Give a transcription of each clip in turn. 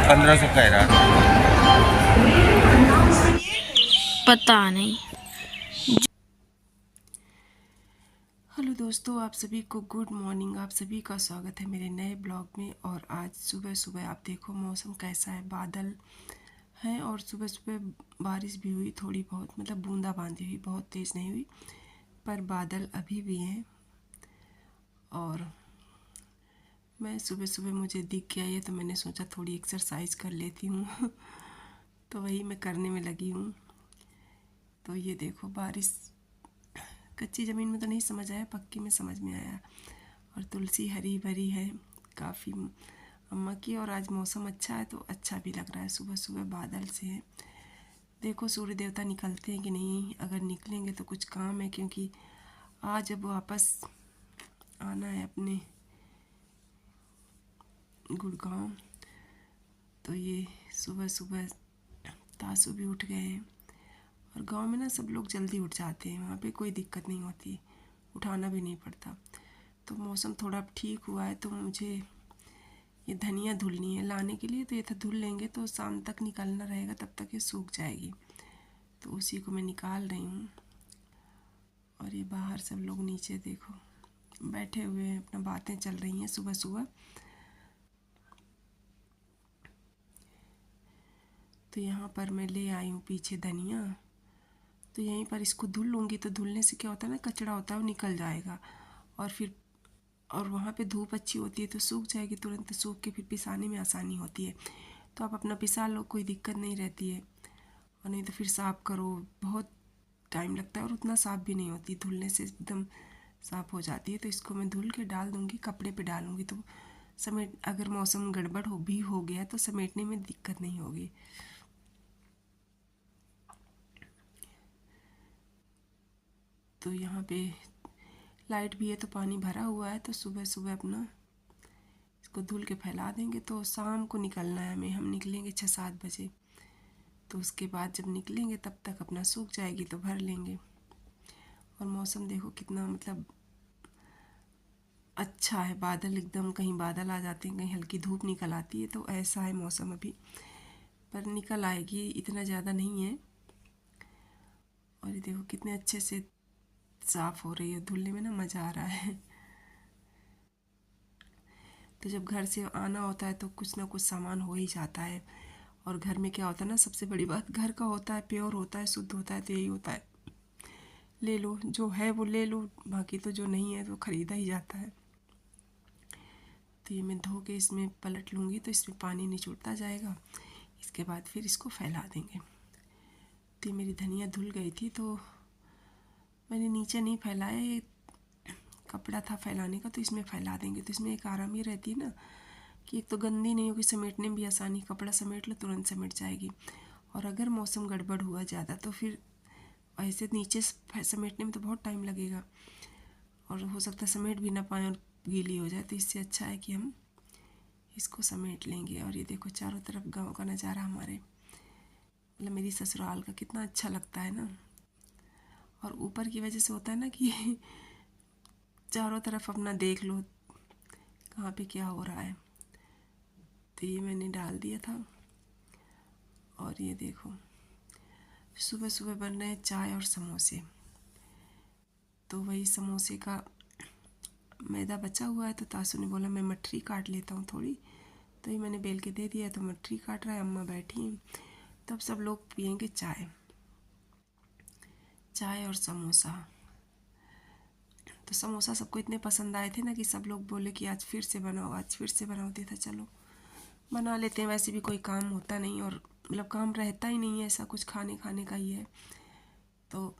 1500 कह रहा। पता नहीं। हेलो दोस्तों, आप सभी को गुड मॉर्निंग। आप सभी का स्वागत है मेरे नए ब्लॉग में। और आज सुबह सुबह आप देखो मौसम कैसा है, बादल हैं और सुबह सुबह बारिश भी हुई थोड़ी बहुत, मतलब बूंदाबांदी हुई, बहुत तेज़ नहीं हुई पर बादल अभी भी हैं। और मैं सुबह सुबह मुझे दिख गया ये, तो मैंने सोचा थोड़ी एक्सरसाइज कर लेती हूँ तो वही मैं करने में लगी हूँ। तो ये देखो बारिश, कच्ची ज़मीन में तो नहीं समझ आया, पक्की में समझ में आया। और तुलसी हरी भरी है काफ़ी अम्मा की। और आज मौसम अच्छा है तो अच्छा भी लग रहा है, सुबह सुबह बादल से है। देखो सूर्य देवता निकलते हैं कि नहीं, अगर निकलेंगे तो कुछ काम है, क्योंकि आज अब वापस आना है अपने गुड़गांव। तो ये सुबह सुबह तासु भी उठ गए हैं। और गांव में ना सब लोग जल्दी उठ जाते हैं, वहाँ पे कोई दिक्कत नहीं होती, उठाना भी नहीं पड़ता। तो मौसम थोड़ा ठीक हुआ है, तो मुझे ये धनिया धुलनी है लाने के लिए। तो ये तो धुल लेंगे तो शाम तक निकालना रहेगा, तब तक ये सूख जाएगी। तो उसी को मैं निकाल रही हूँ। और ये बाहर सब लोग नीचे देखो बैठे हुए हैं, अपना बातें चल रही हैं सुबह सुबह। तो यहाँ पर मैं ले आई हूँ पीछे धनिया। तो यहीं पर इसको धुल लूँगी, तो धुलने से क्या होता है ना, कचड़ा होता है वो निकल जाएगा। और वहाँ पे धूप अच्छी होती है तो सूख जाएगी तुरंत, सूख के फिर पिसाने में आसानी होती है। तो आप अपना पिसा लो, कोई दिक्कत नहीं रहती है। और नहीं तो फिर साफ़ करो, बहुत टाइम लगता है और उतना साफ़ भी नहीं होती, धुलने से एकदम साफ़ हो जाती है। तो इसको मैं धुल के डाल दूँगी, कपड़े पे डालूँगी तो समेट, अगर मौसम गड़बड़ हो गया तो समेटने में दिक्कत नहीं होगी। तो यहाँ पे लाइट भी है तो पानी भरा हुआ है, तो सुबह सुबह अपना इसको धुल के फैला देंगे। तो शाम को निकलना है हमें, हम निकलेंगे 6-7 बजे। तो उसके बाद जब निकलेंगे तब तक अपना सूख जाएगी तो भर लेंगे। और मौसम देखो कितना मतलब अच्छा है, बादल एकदम, कहीं बादल आ जाते हैं, कहीं हल्की धूप निकल आती है। तो ऐसा है मौसम अभी, पर निकल आएगी, इतना ज़्यादा नहीं है। और ये देखो कितने अच्छे से साफ़ हो रही है, धुलने में ना मज़ा आ रहा है। तो जब घर से आना होता है तो कुछ ना कुछ सामान हो ही जाता है। और घर में क्या होता है ना, सबसे बड़ी बात घर का होता है, प्योर होता है, शुद्ध होता है, तो यही होता है, ले लो जो है वो ले लो, बाकी तो जो नहीं है तो ख़रीदा ही जाता है। तो ये मैं धो के इसमें पलट लूँगी तो इसमें पानी निचुड़ता जाएगा। इसके बाद फिर इसको फैला देंगे। तो ये मेरी धनिया धुल गई थी तो मैंने नीचे नहीं फैलाया, ये कपड़ा था फैलाने का तो इसमें फैला देंगे। तो इसमें एक आराम ये रहती है ना कि एक तो गंदी नहीं होगी, समेटने में भी आसानी, कपड़ा समेट लो तुरंत समेट जाएगी। और अगर मौसम गड़बड़ हुआ ज़्यादा तो फिर ऐसे नीचे समेटने में तो बहुत टाइम लगेगा और हो सकता है समेट भी ना पाएँ और गीली हो जाए। तो इससे अच्छा है कि हम इसको समेट लेंगे। और ये देखो चारों तरफ गांव का नज़ारा, हमारे मतलब मेरी ससुराल का, कितना अच्छा लगता है ना। और ऊपर की वजह से होता है ना कि चारों तरफ अपना देख लो कहाँ पे क्या हो रहा है। तो ये मैंने डाल दिया था। और ये देखो सुबह सुबह बन रहे हैं चाय और समोसे। तो वही समोसे का मैदा बचा हुआ है, तो तासू ने बोला मैं मठरी काट लेता हूँ थोड़ी। तो ये मैंने बेल के दे दिया, तो मठरी काट रहा है, अम्मा बैठी हैं। तब सब लोग पियेंगे चाय, चाय और समोसा। तो समोसा सबको इतने पसंद आए थे ना कि सब लोग बोले कि आज फिर से बनाओ, आज फिर से बनाओ। देता चलो बना लेते हैं, वैसे भी कोई काम होता नहीं और मतलब काम रहता ही नहीं है, ऐसा कुछ खाने खाने का ही है। तो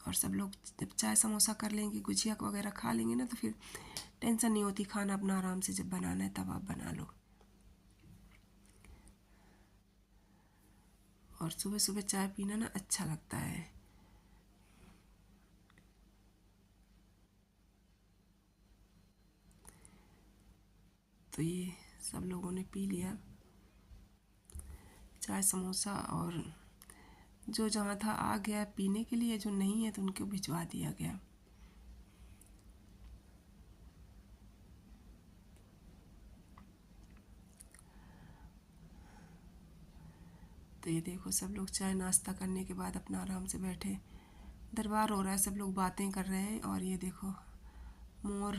और सब लोग जब चाय समोसा कर लेंगे, गुजिया वगैरह खा लेंगे ना, तो फिर टेंशन नहीं होती, खाना अपना आराम से जब बनाना है तब आप बना लो। और सुबह सुबह चाय पीना ना अच्छा लगता है। तो ये सब लोगों ने पी लिया चाय समोसा, और जो जहाँ था आ गया पीने के लिए, जो नहीं है तो उनको भिजवा दिया गया। तो ये देखो सब लोग चाय नाश्ता करने के बाद अपना आराम से बैठे, दरबार हो रहा है, सब लोग बातें कर रहे हैं। और ये देखो मोर,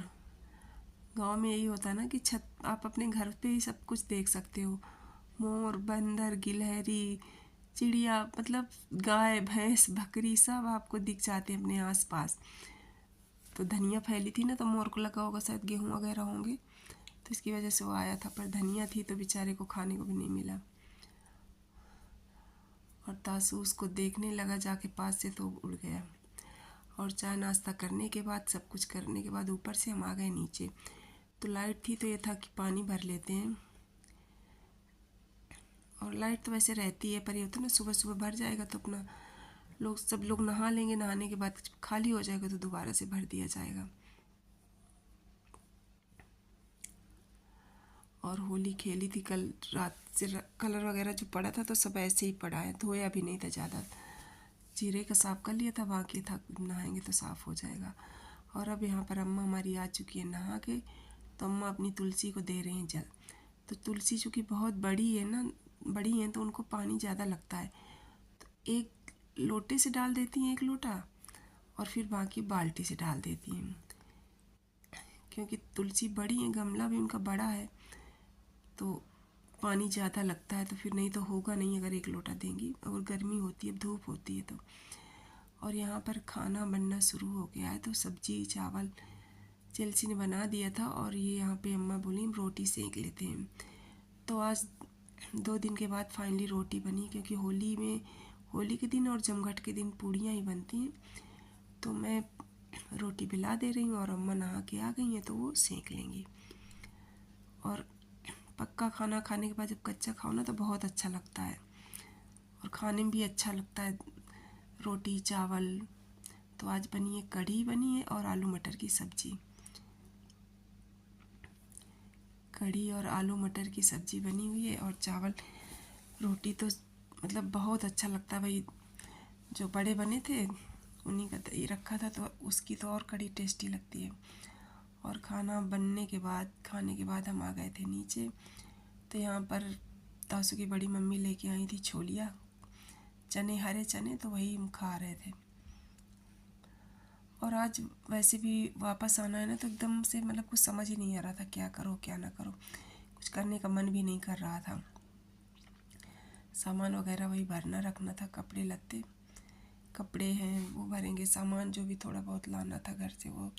गांव में यही होता है ना कि छत, आप अपने घर पे ही सब कुछ देख सकते हो। मोर, बंदर, गिलहरी, चिड़िया, मतलब गाय भैंस बकरी सब आपको दिख जाते हैं अपने आसपास। तो धनिया फैली थी ना, तो मोर को लगा होगा शायद गेहूँ वगैरह होंगे, तो इसकी वजह से वो आया था। पर धनिया थी तो बेचारे को खाने को भी नहीं मिला। और तासू उसको देखने लगा जाके पास से, तो उड़ गया। और चाय नाश्ता करने के बाद, सब कुछ करने के बाद ऊपर से हम आ गए नीचे। तो लाइट थी तो ये था कि पानी भर लेते हैं। और लाइट तो वैसे रहती है, पर ये होता है ना सुबह सुबह भर जाएगा तो अपना सब लोग नहा लेंगे, नहाने के बाद खाली हो जाएगा तो दोबारा से भर दिया जाएगा। और होली खेली थी कल रात से, कलर वगैरह जो पड़ा था तो सब ऐसे ही पड़ा है, धोया भी नहीं था ज़्यादा। जीरे का साफ़ कर लिया था, बाकी था नहाएंगे तो साफ़ हो जाएगा। और अब यहाँ पर अम्मा हमारी आ चुकी है नहा के, तो अम्मा अपनी तुलसी को दे रहे हैं जल। तो तुलसी चूँकि बहुत बड़ी है ना, बड़ी हैं तो उनको पानी ज़्यादा लगता है, तो एक लोटे से डाल देती हैं 1 लोटा, और फिर बाकी बाल्टी से डाल देती हैं। क्योंकि तुलसी बड़ी है, गमला भी उनका बड़ा है, तो पानी ज़्यादा लगता है, तो फिर नहीं तो होगा नहीं अगर 1 लोटा देंगी। और गर्मी होती है, धूप होती है तो। और यहाँ पर खाना बनना शुरू हो गया है, तो सब्जी चावल चेल्सी ने बना दिया था। और ये यहाँ पे अम्मा बोली रोटी सेक लेते हैं। तो आज 2 दिन के बाद फाइनली रोटी बनी, क्योंकि होली के दिन और जमघट के दिन पूड़ियाँ ही बनती हैं। तो मैं रोटी बेला दे रही हूँ और अम्मा नहा के आ गई हैं तो वो सेक लेंगी। और पक्का खाना खाने के बाद जब कच्चा खाओ ना तो बहुत अच्छा लगता है, और खाने में भी अच्छा लगता है रोटी चावल। तो आज बनी है कढ़ी, बनी है और आलू मटर की सब्ज़ी। कढ़ी और आलू मटर की सब्ज़ी बनी हुई है, और चावल रोटी तो मतलब बहुत अच्छा लगता है भाई। जो बड़े बने थे उन्हीं का दही रखा था, तो उसकी तो और कढ़ी टेस्टी लगती है। और खाना बनने के बाद, खाने के बाद हम आ गए थे नीचे। तो यहाँ पर तासू की बड़ी मम्मी लेके आई थी छोलिया चने, हरे चने, तो वही हम खा रहे थे। और आज वैसे भी वापस आना है ना, तो एकदम से मतलब कुछ समझ ही नहीं आ रहा था क्या करो क्या ना करो, कुछ करने का मन भी नहीं कर रहा था। सामान वगैरह वही भरना रखना था, कपड़े लत्ते, कपड़े हैं वो भरेंगे, सामान जो भी थोड़ा बहुत लाना था घर से वो।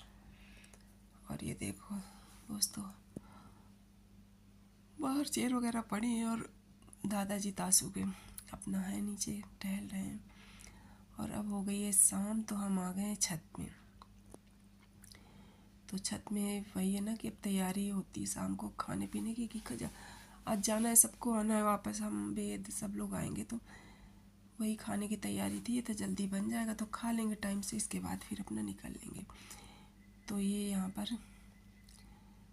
और ये देखो दोस्तों, बाहर चेयर वगैरह पड़ी हैं, और दादाजी तासू के अपना है नीचे टहल रहे हैं। और अब हो गई है शाम, तो हम आ गए हैं छत में। तो छत में वही है ना कि अब तैयारी होती है शाम को खाने पीने की, कि आज जाना है, सबको आना है वापस, हम बेद सब लोग आएंगे, तो वही खाने की तैयारी थी। ये तो जल्दी बन जाएगा तो खा लेंगे टाइम से, इसके बाद फिर अपना निकल लेंगे। तो ये यहाँ पर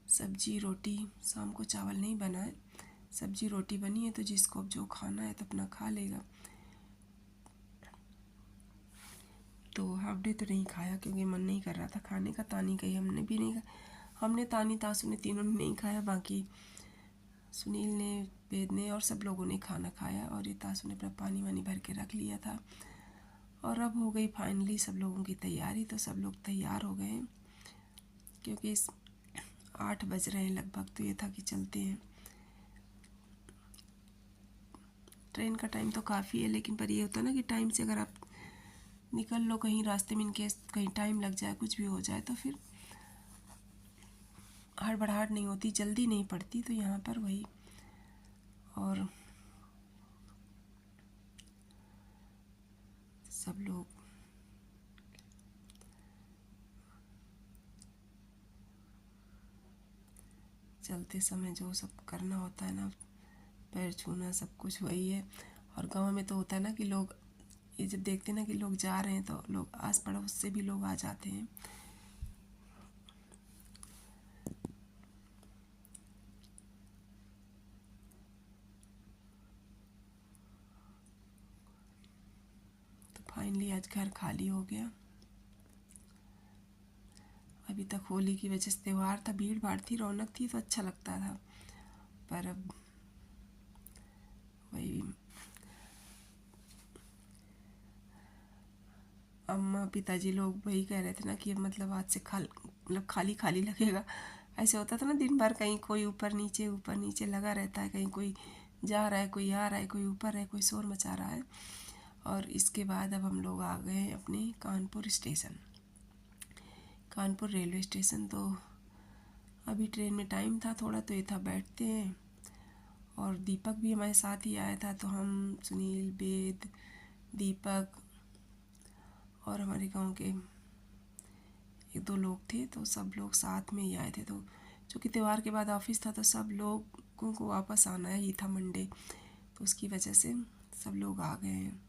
सब्जी रोटी, शाम को चावल नहीं बना है, सब्जी रोटी बनी है, तो जिसको अब जो खाना है तो अपना खा लेगा। तो हमने तो नहीं खाया क्योंकि मन नहीं कर रहा था खाने का, तानी कही हमने भी नहीं खाया, हमने तानी तासू ने तीनों ने नहीं खाया, बाकी सुनील ने वेद ने और सब लोगों ने खाना खाया। और ये तासू ने अपना पानी वानी भर के रख लिया था। और अब हो गई फाइनली सब लोगों की तैयारी, तो सब लोग तैयार हो गए, क्योंकि 8 बज रहे हैं लगभग, तो ये था कि चलते हैं। ट्रेन का टाइम तो काफ़ी है, लेकिन पर ये होता है ना कि टाइम से अगर आप निकल लो कहीं रास्ते में, इनकेस कहीं टाइम लग जाए, कुछ भी हो जाए, तो फिर हड़बड़ाहट नहीं होती, जल्दी नहीं पड़ती। तो यहाँ पर वही, और सब लोग चलते समय जो सब करना होता है ना, पैर छूना सब कुछ वही है। और गांव में तो होता है ना कि लोग ये जब देखते हैं ना कि लोग जा रहे हैं, तो लोग आस पड़ोस से भी लोग आ जाते हैं। तो फाइनली आज घर खाली हो गया। अभी तक होली की वजह से त्यौहार था, भीड़ भाड़ थी, रौनक थी, तो अच्छा लगता था। पर अब वही अम्मा पिताजी लोग वही कह रहे थे ना कि मतलब आज से मतलब खाली खाली लगेगा। ऐसे होता था ना, दिन भर कहीं कोई ऊपर नीचे लगा रहता है, कहीं कोई जा रहा है, कोई आ रहा है, कोई ऊपर है, कोई शोर मचा रहा है। और इसके बाद अब हम लोग आ गए अपने Kanpur station, Kanpur railway station. तो अभी ट्रेन में टाइम था थोड़ा, तो ये था बैठते हैं। और दीपक भी हमारे साथ ही आया था, तो हम सुनील, वेद, दीपक और हमारे गांव के एक दो लोग थे, तो सब लोग साथ में ही आए थे। तो चूँकि त्यौहार के बाद ऑफिस था, तो सब लोगों को वापस आना ही था मंडे, तो उसकी वजह से सब लोग आ गए हैं।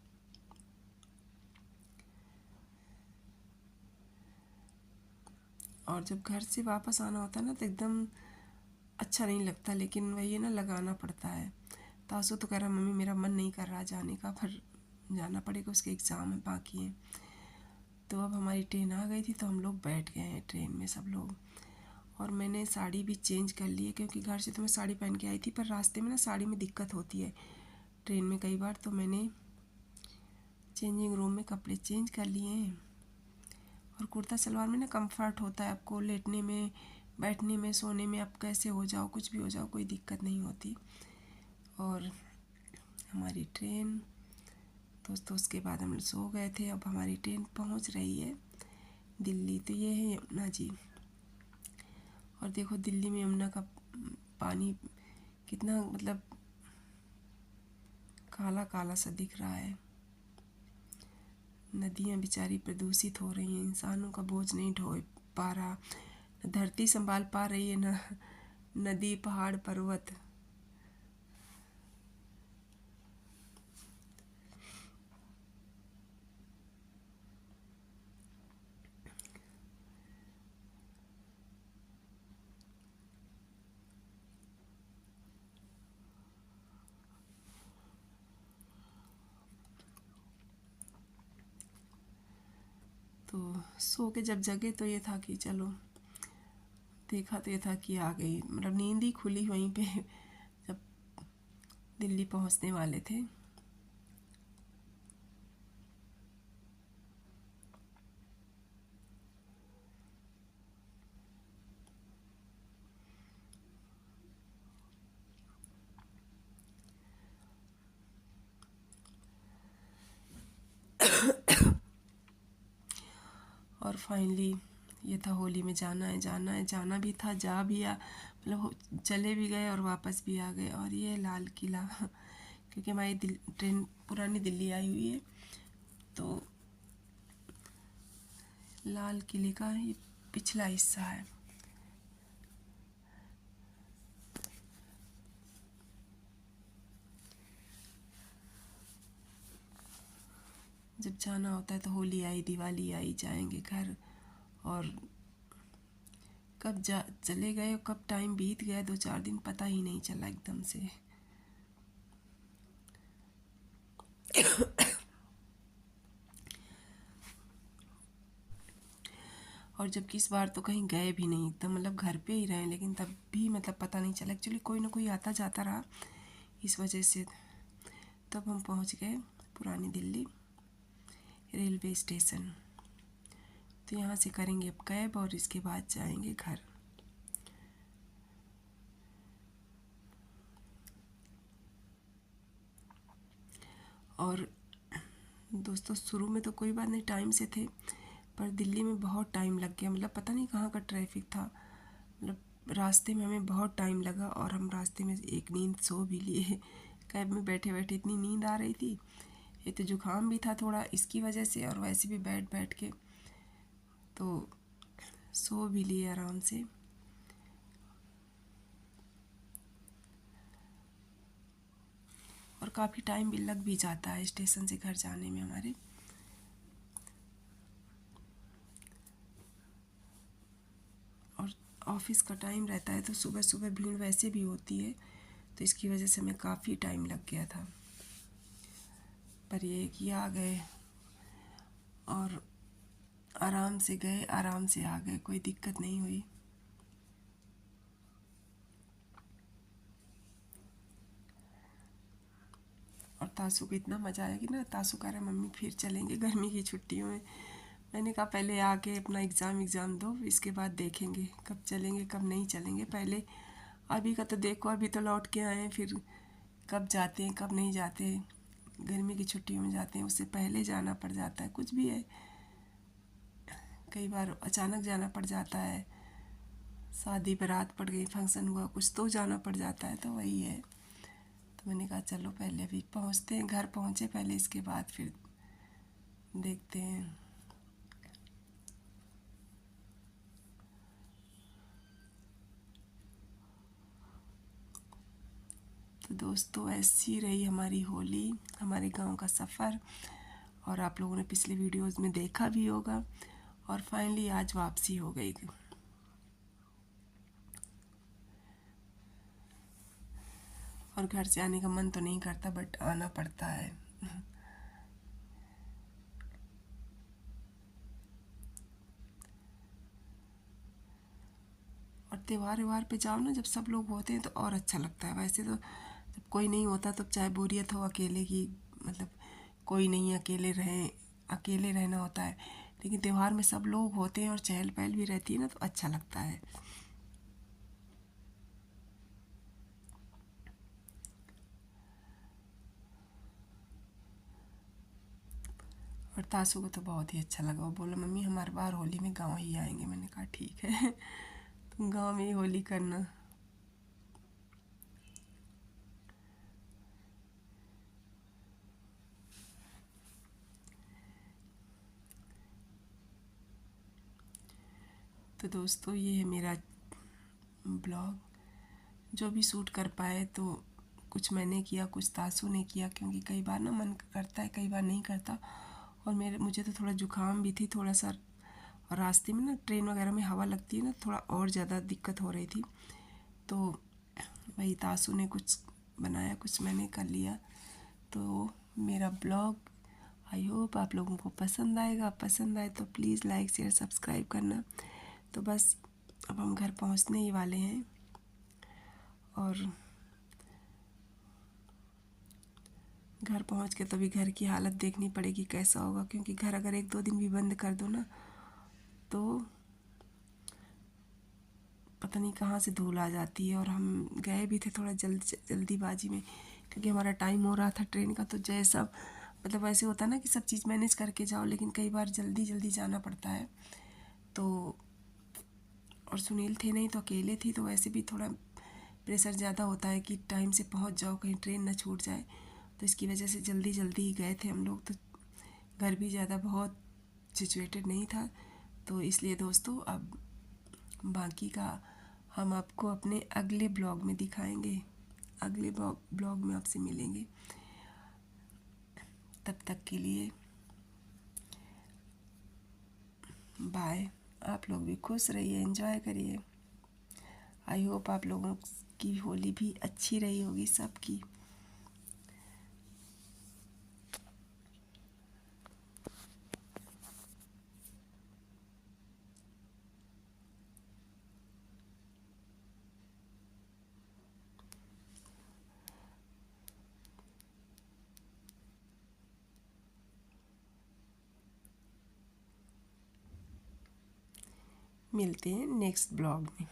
और जब घर से वापस आना होता है ना, तो एकदम अच्छा नहीं लगता, लेकिन वही है ना, लगाना पड़ता है। तासु तो कह रहा मम्मी मेरा मन नहीं कर रहा जाने का, पर जाना पड़ेगा, उसके एग्ज़ाम बाकी हैं। तो अब हमारी ट्रेन आ गई थी, तो हम लोग बैठ गए हैं ट्रेन में सब लोग। और मैंने साड़ी भी चेंज कर ली है, क्योंकि घर से तो मैं साड़ी पहन के आई थी, पर रास्ते में ना साड़ी में दिक्कत होती है ट्रेन में कई बार, तो मैंने चेंजिंग रूम में कपड़े चेंज कर लिए हैं। और कुर्ता सलवार में ना कंफर्ट होता है, आपको लेटने में, बैठने में, सोने में, आप कैसे हो जाओ, कुछ भी हो जाओ, कोई दिक्कत नहीं होती। और हमारी ट्रेन दोस्तों, उसके बाद हम सो गए थे। अब हमारी ट्रेन पहुंच रही है दिल्ली। तो ये है यमुना जी। और देखो दिल्ली में यमुना का पानी कितना मतलब काला काला सा दिख रहा है। नदियाँ बेचारी प्रदूषित हो रही हैं, इंसानों का बोझ नहीं ढो पा रहा, न धरती संभाल पा रही है, न नदी, पहाड़, पर्वत। तो सो के जब जगे तो ये था कि चलो, देखा तो ये था कि आ गई, मतलब नींद ही खुली वहीं पे जब दिल्ली पहुंचने वाले थे। और फाइनली ये था, होली में जाना है, जाना है, जाना भी था, जा भी आ मतलब चले भी गए और वापस भी आ गए। और ये लाल किला क्योंकि हमारी ट्रेन पुरानी दिल्ली आई हुई है, तो लाल किले का ये पिछला हिस्सा है। जब जाना होता है तो होली आई, दिवाली आई, जाएंगे घर। और कब जा चले गए, कब टाइम बीत गया, 2-4 दिन पता ही नहीं चला एकदम से। और जबकि इस बार तो कहीं गए भी नहीं, एकदम मतलब घर पे ही रहे, लेकिन तब भी मतलब पता नहीं चला। एक्चुअली कोई ना कोई आता जाता रहा, इस वजह से। तब हम पहुंच गए पुरानी दिल्ली रेलवे स्टेशन। तो यहाँ से करेंगे अब कैब, और इसके बाद जाएंगे घर। और दोस्तों, शुरू में तो कोई बात नहीं, टाइम से थे, पर दिल्ली में बहुत टाइम लग गया, मतलब पता नहीं कहाँ का ट्रैफिक था, मतलब रास्ते में हमें बहुत टाइम लगा। और हम रास्ते में एक नींद सो भी लिए कैब में बैठे बैठे, इतनी नींद आ रही थी। ये तो जुकाम भी था थोड़ा इसकी वजह से, और वैसे भी बैठ बैठ के, तो सो भी लिए आराम से। और काफ़ी टाइम भी लग भी जाता है स्टेशन से घर जाने में हमारे। और ऑफिस का टाइम रहता है, तो सुबह सुबह भीड़ वैसे भी होती है, तो इसकी वजह से हमें काफ़ी टाइम लग गया था। पर ये कि आ गए, और आराम से गए, आराम से आ गए, कोई दिक्कत नहीं हुई। और तासु को इतना मज़ा आया कि ना, तासु कह रहा है मम्मी फिर चलेंगे गर्मी की छुट्टियों में। मैंने कहा पहले आके अपना एग्ज़ाम दो, इसके बाद देखेंगे कब चलेंगे कब नहीं चलेंगे। पहले अभी का तो देखो, अभी तो लौट के आए हैं, फिर कब जाते हैं कब नहीं जाते। गर्मी की छुट्टियों में जाते हैं, उससे पहले जाना पड़ जाता है। कुछ भी है, कई बार अचानक जाना पड़ जाता है, शादी बारात पड़ गई, फंक्शन हुआ कुछ, तो जाना पड़ जाता है। तो वही है, तो मैंने कहा चलो पहले अभी पहुँचते हैं, घर पहुँचे पहले, इसके बाद फिर देखते हैं। तो दोस्तों ऐसी रही हमारी होली, हमारे गांव का सफ़र, और आप लोगों ने पिछले वीडियोस में देखा भी होगा। और फाइनली आज वापसी हो गई। और घर से आने का मन तो नहीं करता, बट आना पड़ता है। और त्योहार व्यवहार पे जाओ ना, जब सब लोग होते हैं तो और अच्छा लगता है। वैसे तो जब कोई नहीं होता तब चाहे बोरियत हो अकेले की, मतलब कोई नहीं, अकेले रहना होता है। लेकिन त्योहार में सब लोग होते हैं और चहल पहल भी रहती है ना, तो अच्छा लगता है। और तासू को तो बहुत ही अच्छा लगा। वो बोला मम्मी हम हर बार होली में गाँव ही आएंगे। मैंने कहा ठीक है तुम गाँव में ही होली करना। तो दोस्तों ये है मेरा ब्लॉग, जो भी शूट कर पाए। तो कुछ मैंने किया, कुछ तासू ने किया, क्योंकि कई बार ना मन करता है, कई बार नहीं करता। और मुझे तो थोड़ा जुकाम भी थी थोड़ा सा, और रास्ते में ना ट्रेन वगैरह में हवा लगती है ना, थोड़ा और ज़्यादा दिक्कत हो रही थी। तो वही तासू ने कुछ बनाया, कुछ मैंने कर लिया। तो मेरा ब्लॉग आई होप आप लोगों को पसंद आएगा। पसंद आए तो प्लीज़ लाइक शेयर सब्सक्राइब करना। तो बस अब हम घर पहुंचने ही वाले हैं, और घर पहुंच के तभी घर की हालत देखनी पड़ेगी कैसा होगा। क्योंकि घर अगर 1-2 दिन भी बंद कर दो ना, तो पता नहीं कहाँ से धूल आ जाती है। और हम गए भी थे थोड़ा जल्दीबाजी में, क्योंकि हमारा टाइम हो रहा था ट्रेन का। तो जैसा मतलब ऐसे होता है ना कि सब चीज़ मैनेज करके जाओ, लेकिन कई बार जल्दी जल्दी जाना पड़ता है। तो और सुनील थे नहीं, तो अकेले थी, तो वैसे भी थोड़ा प्रेशर ज़्यादा होता है कि टाइम से पहुंच जाओ, कहीं ट्रेन ना छूट जाए। तो इसकी वजह से जल्दी जल्दी गए थे हम लोग। तो घर भी ज़्यादा बहुत सिचुएटेड नहीं था। तो इसलिए दोस्तों अब बाकी का हम आपको अपने अगले ब्लॉग में दिखाएंगे। अगले ब्लॉग में आपसे मिलेंगे। तब तक के लिए बाय। आप लोग भी खुश रहिए, एंजॉय करिए। आई होप आप लोगों की होली भी अच्छी रही होगी सबकी। मिलते हैं नेक्स्ट ब्लॉग में।